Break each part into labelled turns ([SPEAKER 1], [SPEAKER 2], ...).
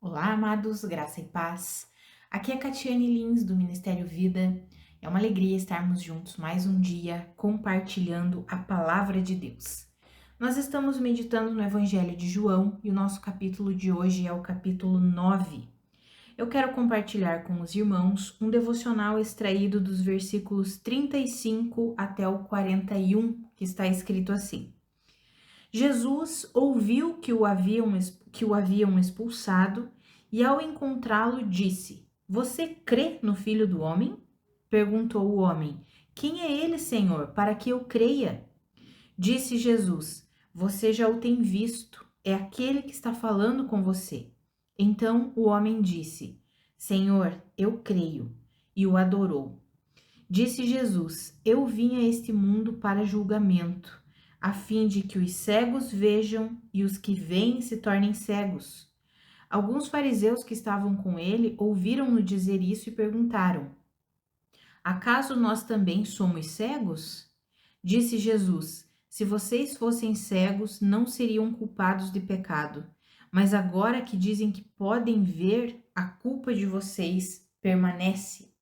[SPEAKER 1] Olá, amados, graça e paz. Aqui é Catiane Lins, do Ministério Vida. É uma alegria estarmos juntos mais um dia compartilhando a palavra de Deus. Nós estamos meditando no Evangelho de João e o nosso capítulo de hoje é o capítulo 9. Eu quero compartilhar com os irmãos um devocional extraído dos versículos 35 até o 41, que está escrito assim: Jesus ouviu que o haviam expulsado e, ao encontrá-lo, disse: Você crê no Filho do Homem? Perguntou o homem: Quem é ele, Senhor, para que eu creia? Disse Jesus: Você já o tem visto, é aquele que está falando com você. Então o homem disse: Senhor, eu creio, e o adorou. Disse Jesus: Eu vim a este mundo para julgamento, a fim de que os cegos vejam e os que veem se tornem cegos. Alguns fariseus que estavam com ele ouviram-no dizer isso e perguntaram: Acaso nós também somos cegos? Disse Jesus: Se vocês fossem cegos, não seriam culpados de pecado. Mas agora que dizem que podem ver, a culpa de vocês permanece.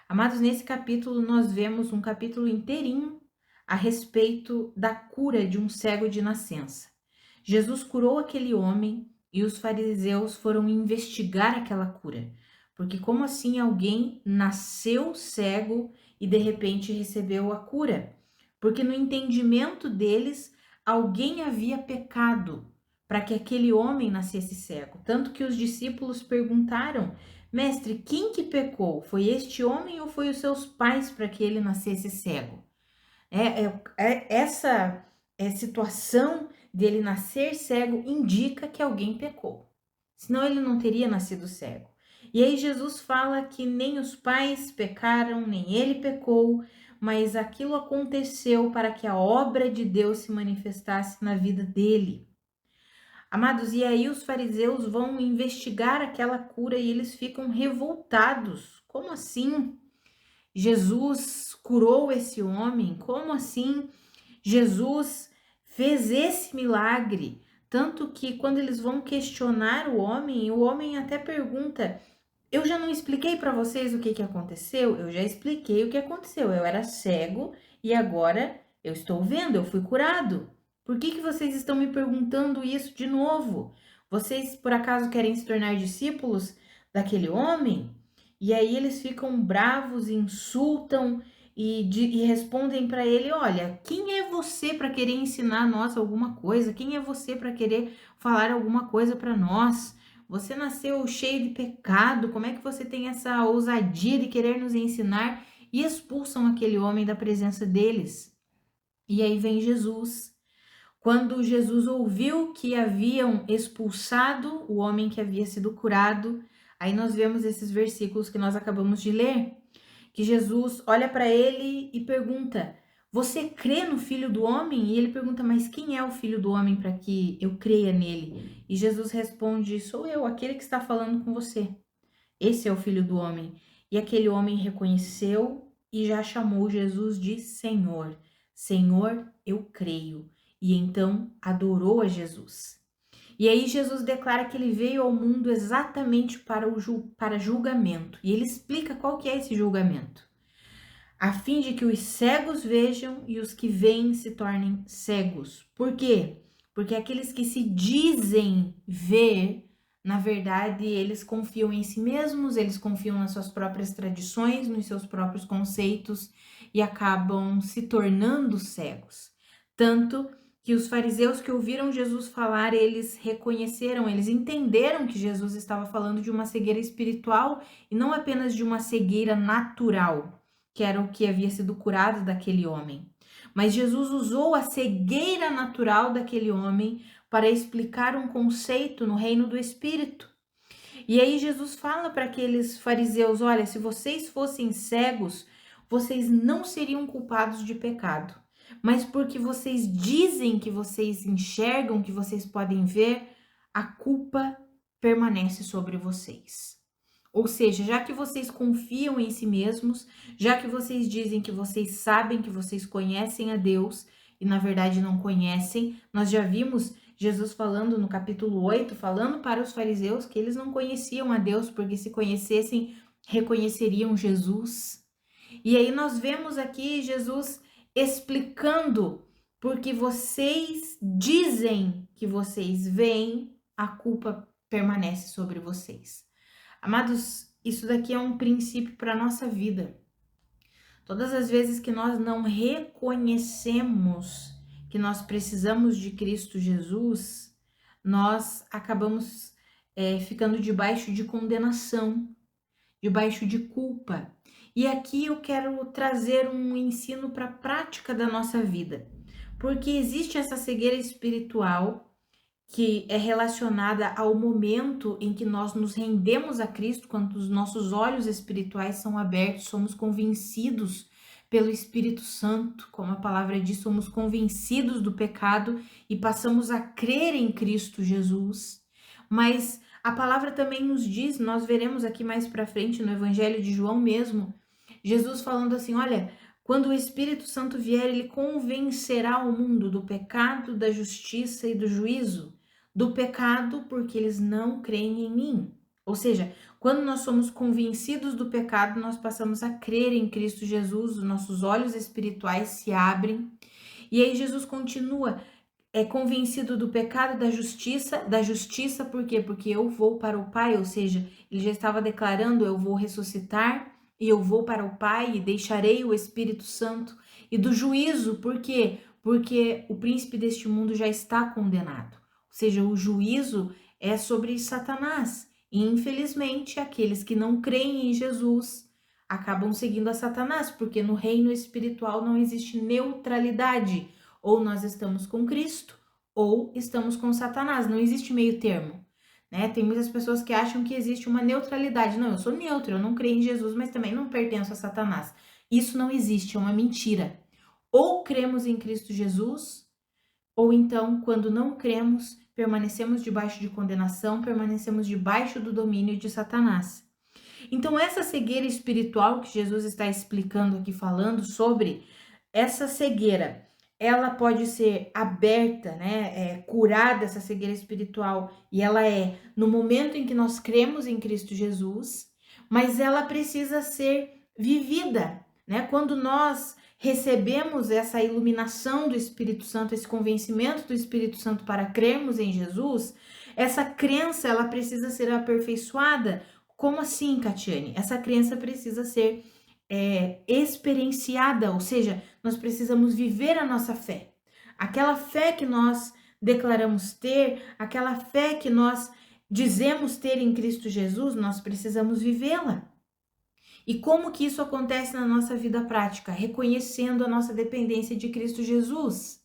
[SPEAKER 1] Amados, nesse capítulo nós vemos um capítulo inteirinho a respeito da cura de um cego de nascença. Jesus curou aquele homem e os fariseus foram investigar aquela cura. Porque como assim alguém nasceu cego e de repente recebeu a cura? Porque no entendimento deles, alguém havia pecado para que aquele homem nascesse cego. Tanto que os discípulos perguntaram: Mestre, quem que pecou? Foi este homem ou foi os seus pais para que ele nascesse cego? Essa situação dele nascer cego indica que alguém pecou. Senão ele não teria nascido cego. E aí Jesus fala que nem os pais pecaram, nem ele pecou, mas aquilo aconteceu para que a obra de Deus se manifestasse na vida dele. Amados, e aí os fariseus vão investigar aquela cura e eles ficam revoltados. Como assim? Jesus curou esse homem? Como assim? Jesus fez esse milagre? Tanto que quando eles vão questionar o homem até pergunta: Eu já não expliquei para vocês o que aconteceu? Eu já expliquei o que aconteceu. Eu era cego e agora eu estou vendo, eu fui curado. Por que vocês estão me perguntando isso de novo? Vocês por acaso querem se tornar discípulos daquele homem? E aí eles ficam bravos, insultam e respondem para ele: Olha, quem é você para querer ensinar a nós alguma coisa? Quem é você para querer falar alguma coisa para nós? Você nasceu cheio de pecado, como é que você tem essa ousadia de querer nos ensinar? E expulsam aquele homem da presença deles. E aí vem Jesus. Quando Jesus ouviu que haviam expulsado o homem que havia sido curado, aí nós vemos esses versículos que nós acabamos de ler, que Jesus olha para ele e pergunta: Você crê no Filho do Homem? E ele pergunta: Mas quem é o Filho do Homem para que eu creia nele? E Jesus responde: Sou eu, aquele que está falando com você. Esse é o Filho do Homem. E aquele homem reconheceu e já chamou Jesus de Senhor. Senhor, eu creio. E então adorou a Jesus. E aí Jesus declara que ele veio ao mundo exatamente para julgamento. E ele explica qual que é esse julgamento. A fim de que os cegos vejam e os que veem se tornem cegos. Por quê? Porque aqueles que se dizem ver, na verdade, eles confiam em si mesmos, eles confiam nas suas próprias tradições, nos seus próprios conceitos e acabam se tornando cegos. Tanto que os fariseus que ouviram Jesus falar, eles reconheceram, eles entenderam que Jesus estava falando de uma cegueira espiritual e não apenas de uma cegueira natural, que era o que havia sido curado daquele homem. Mas Jesus usou a cegueira natural daquele homem para explicar um conceito no reino do Espírito. E aí Jesus fala para aqueles fariseus: olha, se vocês fossem cegos, vocês não seriam culpados de pecado. Mas porque vocês dizem que vocês enxergam, que vocês podem ver, a culpa permanece sobre vocês. Ou seja, já que vocês confiam em si mesmos, já que vocês dizem que vocês sabem, que vocês conhecem a Deus e na verdade não conhecem, nós já vimos Jesus falando no capítulo 8, falando para os fariseus que eles não conheciam a Deus, porque se conhecessem, reconheceriam Jesus. E aí nós vemos aqui Jesus explicando, porque vocês dizem que vocês veem, a culpa permanece sobre vocês. Amados, isso daqui é um princípio para a nossa vida. Todas as vezes que nós não reconhecemos que nós precisamos de Cristo Jesus, nós acabamos ficando debaixo de condenação, debaixo de culpa. E aqui eu quero trazer um ensino para a prática da nossa vida, porque existe essa cegueira espiritual que é relacionada ao momento em que nós nos rendemos a Cristo, quando os nossos olhos espirituais são abertos, somos convencidos pelo Espírito Santo, como a palavra diz, somos convencidos do pecado e passamos a crer em Cristo Jesus. Mas a palavra também nos diz, nós veremos aqui mais para frente no Evangelho de João mesmo, Jesus falando assim, olha, quando o Espírito Santo vier, ele convencerá o mundo do pecado, da justiça e do juízo. Do pecado, porque eles não creem em mim. Ou seja, quando nós somos convencidos do pecado, nós passamos a crer em Cristo Jesus, os nossos olhos espirituais se abrem. E aí Jesus continua, convencido do pecado, da justiça, por quê? Porque eu vou para o Pai, ou seja, ele já estava declarando, eu vou ressuscitar, e eu vou para o Pai e deixarei o Espírito Santo, e do juízo, por quê? Porque o príncipe deste mundo já está condenado. Ou seja, o juízo é sobre Satanás. E, infelizmente, aqueles que não creem em Jesus acabam seguindo a Satanás, porque no reino espiritual não existe neutralidade. Ou nós estamos com Cristo, ou estamos com Satanás. Não existe meio termo. Né? Tem muitas pessoas que acham que existe uma neutralidade. Não, eu sou neutro, eu não creio em Jesus, mas também não pertenço a Satanás. Isso não existe, é uma mentira. Ou cremos em Cristo Jesus, ou então, quando não cremos, permanecemos debaixo de condenação, permanecemos debaixo do domínio de Satanás. Então, essa cegueira espiritual que Jesus está explicando aqui, falando sobre essa cegueira, ela pode ser aberta, né, curada, essa cegueira espiritual, e ela é no momento em que nós cremos em Cristo Jesus, mas ela precisa ser vivida, né, quando nós recebemos essa iluminação do Espírito Santo, esse convencimento do Espírito Santo para crermos em Jesus, essa crença, ela precisa ser aperfeiçoada. Como assim, Catiane? Essa crença precisa ser experienciada, ou seja, nós precisamos viver a nossa fé. Aquela fé que nós declaramos ter, aquela fé que nós dizemos ter em Cristo Jesus, nós precisamos vivê-la. E como que isso acontece na nossa vida prática? Reconhecendo a nossa dependência de Cristo Jesus.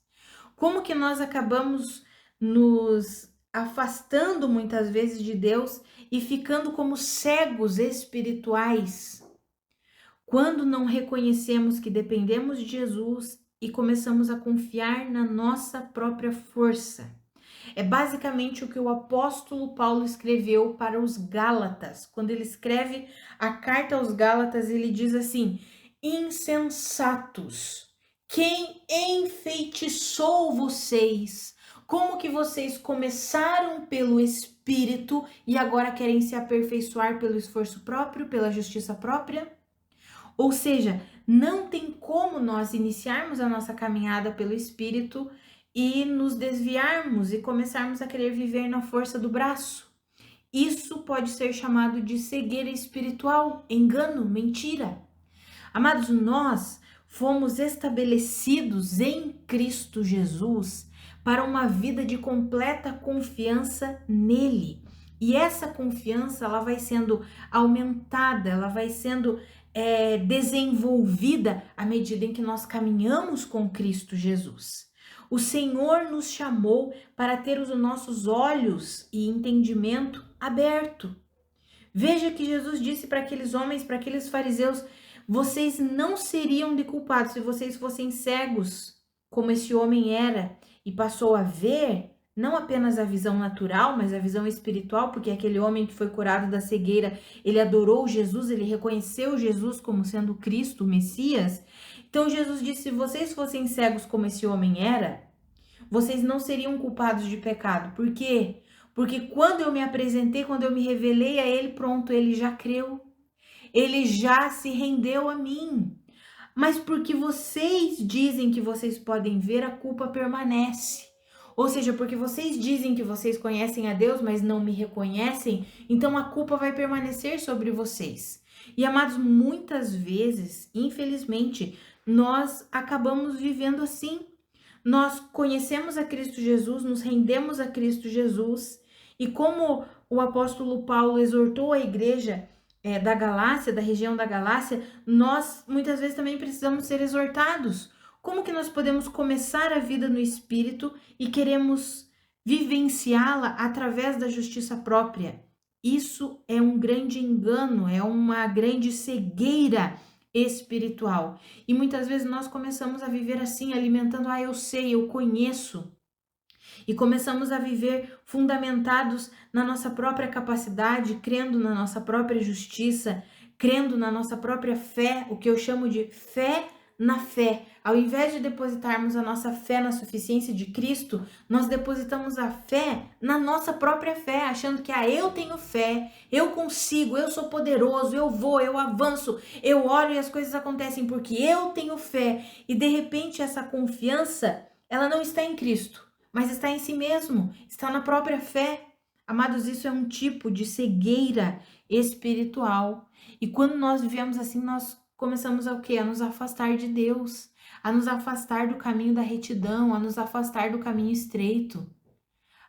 [SPEAKER 1] Como que nós acabamos nos afastando muitas vezes de Deus e ficando como cegos espirituais? Quando não reconhecemos que dependemos de Jesus e começamos a confiar na nossa própria força. É basicamente o que o apóstolo Paulo escreveu para os Gálatas. Quando ele escreve a carta aos Gálatas, ele diz assim: insensatos, quem enfeitiçou vocês? Como que vocês começaram pelo Espírito e agora querem se aperfeiçoar pelo esforço próprio, pela justiça própria? Ou seja, não tem como nós iniciarmos a nossa caminhada pelo Espírito e nos desviarmos e começarmos a querer viver na força do braço. Isso pode ser chamado de cegueira espiritual, engano, mentira. Amados, nós fomos estabelecidos em Cristo Jesus para uma vida de completa confiança nele. E essa confiança, ela vai sendo aumentada, ela vai sendo desenvolvida à medida em que nós caminhamos com Cristo Jesus. O Senhor nos chamou para ter os nossos olhos e entendimento aberto. Veja que Jesus disse para aqueles homens, para aqueles fariseus, vocês não seriam de culpados se vocês fossem cegos, como esse homem era, e passou a ver, não apenas a visão natural, mas a visão espiritual, porque aquele homem que foi curado da cegueira, ele adorou Jesus, ele reconheceu Jesus como sendo Cristo, o Messias. Então Jesus disse, se vocês fossem cegos como esse homem era, vocês não seriam culpados de pecado. Por quê? Porque quando eu me apresentei, quando eu me revelei a ele, pronto, ele já creu. Ele já se rendeu a mim. Mas porque vocês dizem que vocês podem ver, a culpa permanece. Ou seja, porque vocês dizem que vocês conhecem a Deus, mas não me reconhecem, então a culpa vai permanecer sobre vocês. E amados, muitas vezes, infelizmente, nós acabamos vivendo assim. Nós conhecemos a Cristo Jesus, nos rendemos a Cristo Jesus, e como o apóstolo Paulo exortou a igreja da Galácia, da região da Galácia, nós muitas vezes também precisamos ser exortados. Como que nós podemos começar a vida no Espírito e queremos vivenciá-la através da justiça própria? Isso é um grande engano, é uma grande cegueira espiritual. E muitas vezes nós começamos a viver assim, alimentando, eu sei, eu conheço. E começamos a viver fundamentados na nossa própria capacidade, crendo na nossa própria justiça, crendo na nossa própria fé, o que eu chamo de fé na fé. Ao invés de depositarmos a nossa fé na suficiência de Cristo, nós depositamos a fé na nossa própria fé, achando que eu tenho fé, eu consigo, eu sou poderoso, eu vou, eu avanço, eu oro e as coisas acontecem porque eu tenho fé. E de repente essa confiança, ela não está em Cristo, mas está em si mesmo, está na própria fé. Amados, isso é um tipo de cegueira espiritual. E quando nós vivemos assim, nós começamos a o quê? A nos afastar de Deus, a nos afastar do caminho da retidão, a nos afastar do caminho estreito.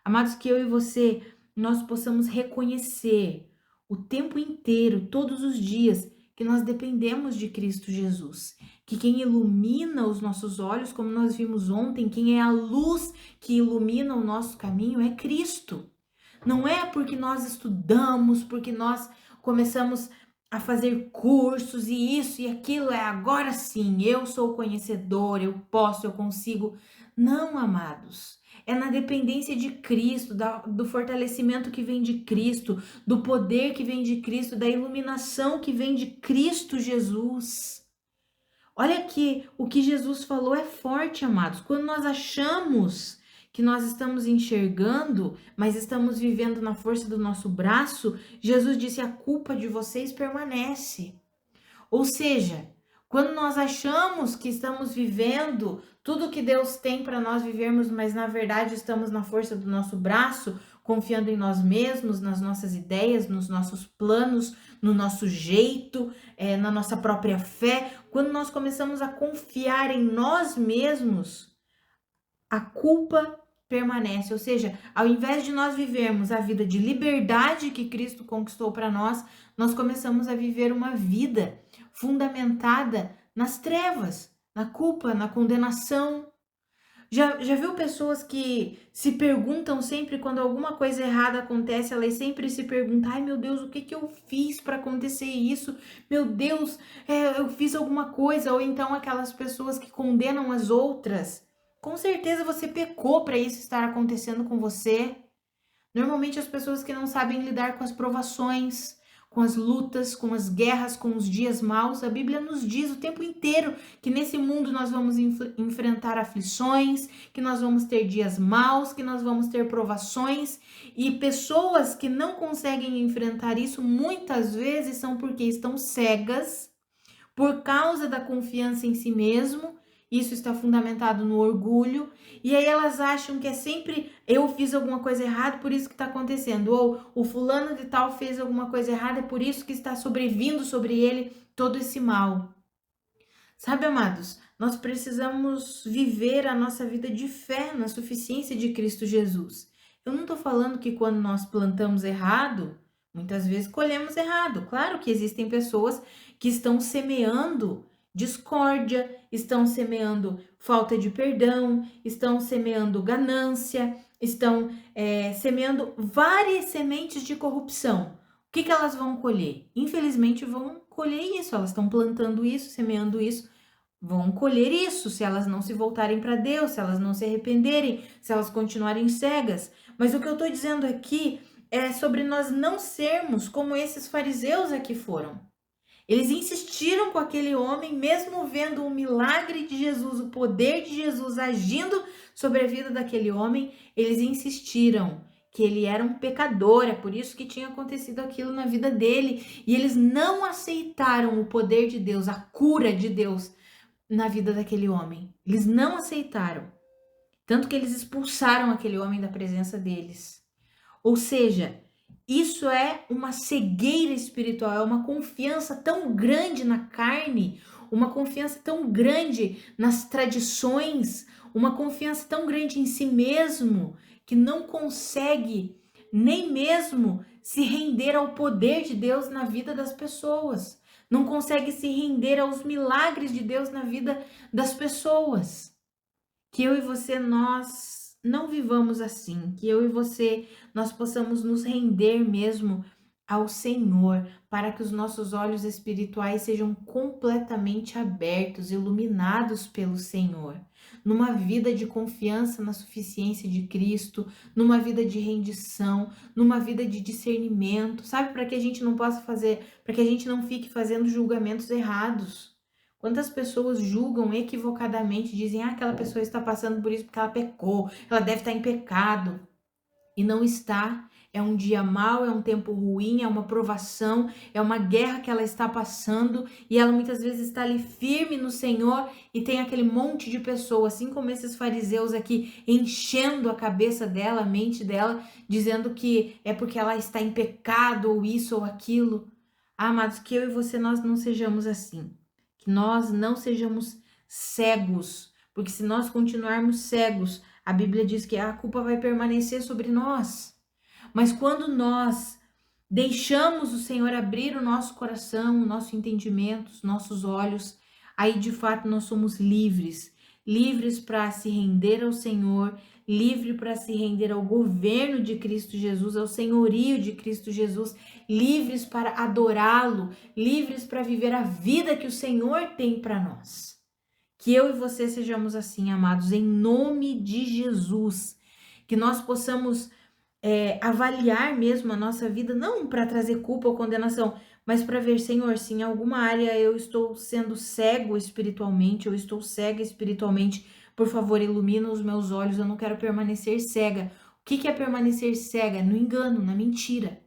[SPEAKER 1] Amados, que eu e você, nós possamos reconhecer o tempo inteiro, todos os dias, que nós dependemos de Cristo Jesus. Que quem ilumina os nossos olhos, como nós vimos ontem, quem é a luz que ilumina o nosso caminho é Cristo. Não é porque nós estudamos, porque nós começamos a fazer cursos e isso e aquilo, agora sim, eu sou conhecedor, eu posso, eu consigo. Não, amados. É na dependência de Cristo, do fortalecimento que vem de Cristo, do poder que vem de Cristo, da iluminação que vem de Cristo Jesus. Olha que o que Jesus falou é forte, amados. Quando nós achamos que nós estamos enxergando, mas estamos vivendo na força do nosso braço, Jesus disse: a culpa de vocês permanece. Ou seja, quando nós achamos que estamos vivendo tudo que Deus tem para nós vivermos, mas na verdade estamos na força do nosso braço, confiando em nós mesmos, nas nossas ideias, nos nossos planos, no nosso jeito, na nossa própria fé, quando nós começamos a confiar em nós mesmos, a culpa permanece. Ou seja, ao invés de nós vivermos a vida de liberdade que Cristo conquistou para nós, nós começamos a viver uma vida fundamentada nas trevas, na culpa, na condenação. Já viu pessoas que se perguntam sempre quando alguma coisa errada acontece, elas sempre se perguntam: ai meu Deus, o que eu fiz para acontecer isso? Meu Deus, eu fiz alguma coisa. Ou então aquelas pessoas que condenam as outras. Com certeza você pecou para isso estar acontecendo com você. Normalmente as pessoas que não sabem lidar com as provações, com as lutas, com as guerras, com os dias maus, a Bíblia nos diz o tempo inteiro que nesse mundo nós vamos enfrentar aflições, que nós vamos ter dias maus, que nós vamos ter provações, e pessoas que não conseguem enfrentar isso muitas vezes são porque estão cegas por causa da confiança em si mesmo. Isso está fundamentado no orgulho, e aí elas acham que é sempre eu fiz alguma coisa errada, por isso que está acontecendo, ou o fulano de tal fez alguma coisa errada, é por isso que está sobrevindo sobre ele todo esse mal. Sabe, amados, nós precisamos viver a nossa vida de fé na suficiência de Cristo Jesus. Eu não estou falando que quando nós plantamos errado, muitas vezes colhemos errado. Claro que existem pessoas que estão semeando discórdia, estão semeando falta de perdão, estão semeando ganância, estão semeando várias sementes de corrupção. O que elas vão colher? Infelizmente vão colher isso, elas estão plantando isso, semeando isso, vão colher isso se elas não se voltarem para Deus, se elas não se arrependerem, se elas continuarem cegas. Mas o que eu estou dizendo aqui é sobre nós não sermos como esses fariseus aqui foram. Eles insistiram com aquele homem, mesmo vendo o milagre de Jesus, o poder de Jesus agindo sobre a vida daquele homem, eles insistiram que ele era um pecador, é por isso que tinha acontecido aquilo na vida dele, e eles não aceitaram o poder de Deus, a cura de Deus na vida daquele homem. Eles não aceitaram, tanto que eles expulsaram aquele homem da presença deles. Ou seja, isso é uma cegueira espiritual, é uma confiança tão grande na carne, uma confiança tão grande nas tradições, uma confiança tão grande em si mesmo, que não consegue nem mesmo se render ao poder de Deus na vida das pessoas, não consegue se render aos milagres de Deus na vida das pessoas. Que eu e você, nós não vivamos assim, que eu e você, nós possamos nos render mesmo ao Senhor, para que os nossos olhos espirituais sejam completamente abertos, iluminados pelo Senhor, numa vida de confiança na suficiência de Cristo, numa vida de rendição, numa vida de discernimento, sabe? Para que a gente não possa fazer, para que a gente não fique fazendo julgamentos errados. Quantas pessoas julgam equivocadamente, dizem, aquela pessoa está passando por isso porque ela pecou, ela deve estar em pecado. E não está. É um dia mau, é um tempo ruim, é uma provação, é uma guerra que ela está passando e ela muitas vezes está ali firme no Senhor e tem aquele monte de pessoas, assim como esses fariseus aqui, enchendo a cabeça dela, a mente dela, dizendo que é porque ela está em pecado ou isso ou aquilo. Amados, que eu e você, nós não sejamos assim. Que nós não sejamos cegos, porque se nós continuarmos cegos, a Bíblia diz que a culpa vai permanecer sobre nós. Mas quando nós deixamos o Senhor abrir o nosso coração, o nosso entendimento, os nossos olhos, aí de fato nós somos livres, livres para se render ao Senhor, livre para se render ao governo de Cristo Jesus, ao senhorio de Cristo Jesus, livres para adorá-lo, livres para viver a vida que o Senhor tem para nós. Que eu e você sejamos assim, amados, em nome de Jesus. Que nós possamos avaliar mesmo a nossa vida, não para trazer culpa ou condenação, mas para ver, Senhor, se em alguma área eu estou sendo cego espiritualmente, eu estou cega espiritualmente, por favor, ilumina os meus olhos, eu não quero permanecer cega. O que é permanecer cega? No engano, na mentira.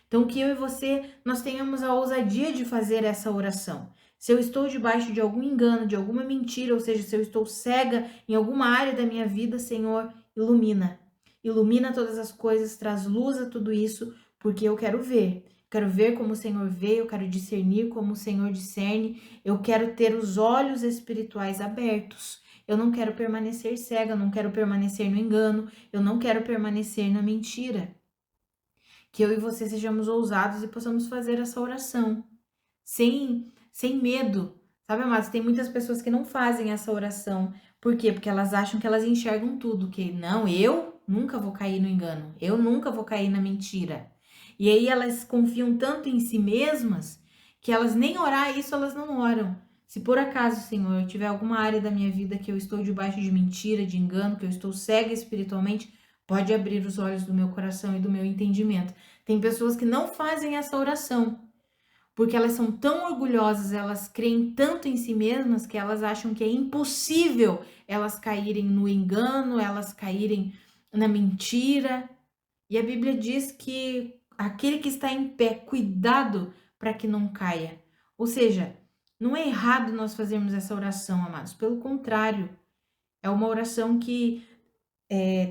[SPEAKER 1] Então, que eu e você, nós tenhamos a ousadia de fazer essa oração. Se eu estou debaixo de algum engano, de alguma mentira, ou seja, se eu estou cega em alguma área da minha vida, Senhor, ilumina. Ilumina todas as coisas, traz luz a tudo isso, porque eu quero ver. Quero ver como o Senhor vê, eu quero discernir como o Senhor discerne, eu quero ter os olhos espirituais abertos. Eu não quero permanecer cega, eu não quero permanecer no engano, eu não quero permanecer na mentira. Que eu e você sejamos ousados e possamos fazer essa oração sem medo. Sabe, amados, tem muitas pessoas que não fazem essa oração. Por quê? Porque elas acham que elas enxergam tudo, que não, eu nunca vou cair no engano, eu nunca vou cair na mentira. E aí elas confiam tanto em si mesmas que elas nem orar isso, elas não oram. Se por acaso, Senhor, eu tiver alguma área da minha vida que eu estou debaixo de mentira, de engano, que eu estou cega espiritualmente, pode abrir os olhos do meu coração e do meu entendimento. Tem pessoas que não fazem essa oração, porque elas são tão orgulhosas, elas creem tanto em si mesmas que elas acham que é impossível elas caírem no engano, elas caírem na mentira. E a Bíblia diz que aquele que está em pé, cuidado para que não caia. Ou seja, não é errado nós fazermos essa oração, amados. Pelo contrário, é uma oração que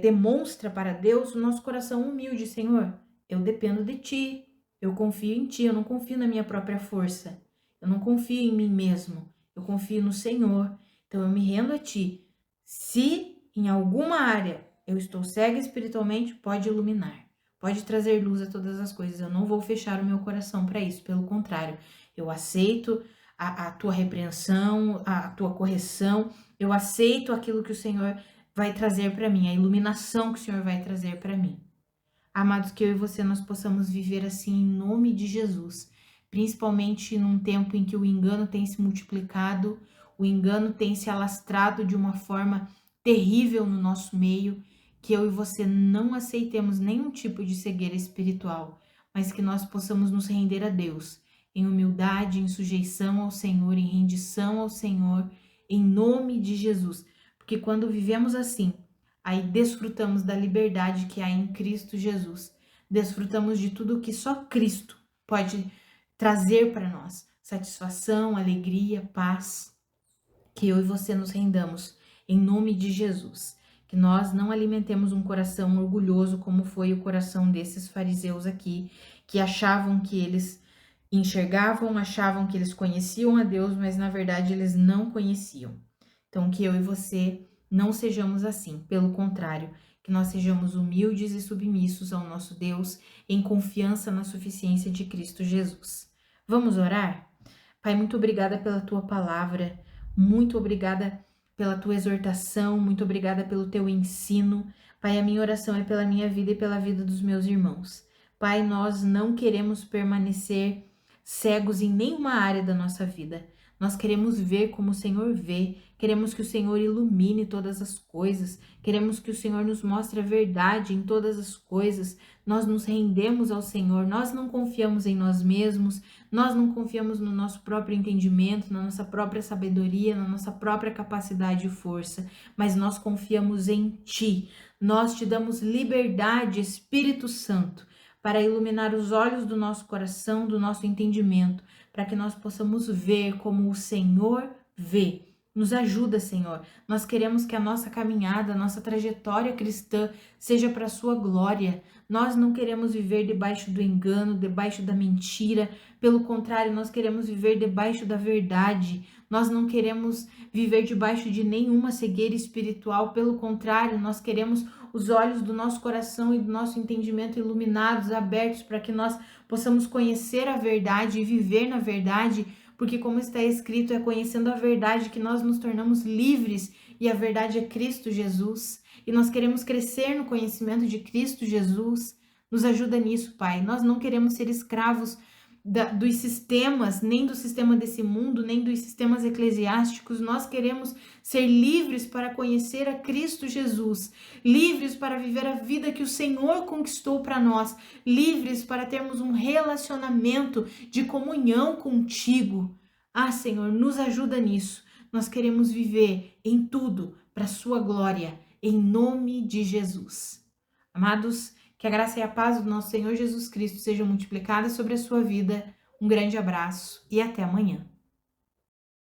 [SPEAKER 1] demonstra para Deus o nosso coração humilde. Senhor, eu dependo de Ti, eu confio em Ti, eu não confio na minha própria força, eu não confio em mim mesmo, eu confio no Senhor, então eu me rendo a Ti. Se em alguma área eu estou cega espiritualmente, pode iluminar, pode trazer luz a todas as coisas, eu não vou fechar o meu coração para isso, pelo contrário, eu aceito a Tua repreensão, a Tua correção, eu aceito aquilo que o Senhor vai trazer para mim, a iluminação que o Senhor vai trazer para mim. Amados, que eu e você nós possamos viver assim em nome de Jesus, principalmente num tempo em que o engano tem se multiplicado, o engano tem se alastrado de uma forma terrível no nosso meio, que eu e você não aceitemos nenhum tipo de cegueira espiritual, mas que nós possamos nos render a Deus, em humildade, em sujeição ao Senhor, em rendição ao Senhor, em nome de Jesus. Porque quando vivemos assim, aí desfrutamos da liberdade que há em Cristo Jesus. Desfrutamos de tudo que só Cristo pode trazer para nós: satisfação, alegria, paz. Que eu e você nos rendamos em nome de Jesus. Que nós não alimentemos um coração orgulhoso como foi o coração desses fariseus aqui, que achavam que eles enxergavam, achavam que eles conheciam a Deus, mas na verdade eles não conheciam. Então, que eu e você não sejamos assim, pelo contrário, que nós sejamos humildes e submissos ao nosso Deus, em confiança na suficiência de Cristo Jesus. Vamos orar? Pai, muito obrigada pela tua palavra, muito obrigada pela tua exortação, muito obrigada pelo teu ensino. Pai, a minha oração é pela minha vida e pela vida dos meus irmãos. Pai, nós não queremos permanecer cegos em nenhuma área da nossa vida. Nós queremos ver como o Senhor vê, queremos que o Senhor ilumine todas as coisas, queremos que o Senhor nos mostre a verdade em todas as coisas. Nós nos rendemos ao Senhor, nós não confiamos em nós mesmos, nós não confiamos no nosso próprio entendimento, na nossa própria sabedoria, na nossa própria capacidade e força, mas nós confiamos em Ti. Nós te damos liberdade, Espírito Santo, para iluminar os olhos do nosso coração, do nosso entendimento, para que nós possamos ver como o Senhor vê. Nos ajuda, Senhor. Nós queremos que a nossa caminhada, a nossa trajetória cristã seja para a sua glória. Nós não queremos viver debaixo do engano, debaixo da mentira. Pelo contrário, nós queremos viver debaixo da verdade. Nós não queremos viver debaixo de nenhuma cegueira espiritual. Pelo contrário, nós queremos os olhos do nosso coração e do nosso entendimento iluminados, abertos, para que nós possamos conhecer a verdade e viver na verdade, porque como está escrito, é conhecendo a verdade que nós nos tornamos livres, e a verdade é Cristo Jesus, e nós queremos crescer no conhecimento de Cristo Jesus. Nos ajuda nisso, Pai. Nós não queremos ser escravos dos sistemas, nem do sistema desse mundo, nem dos sistemas eclesiásticos. Nós queremos ser livres para conhecer a Cristo Jesus, livres para viver a vida que o Senhor conquistou para nós, livres para termos um relacionamento de comunhão contigo. Ah, Senhor, nos ajuda nisso. Nós queremos viver em tudo para a sua glória, em nome de Jesus. Amados, que a graça e a paz do nosso Senhor Jesus Cristo sejam multiplicadas sobre a sua vida. Um grande abraço e até amanhã.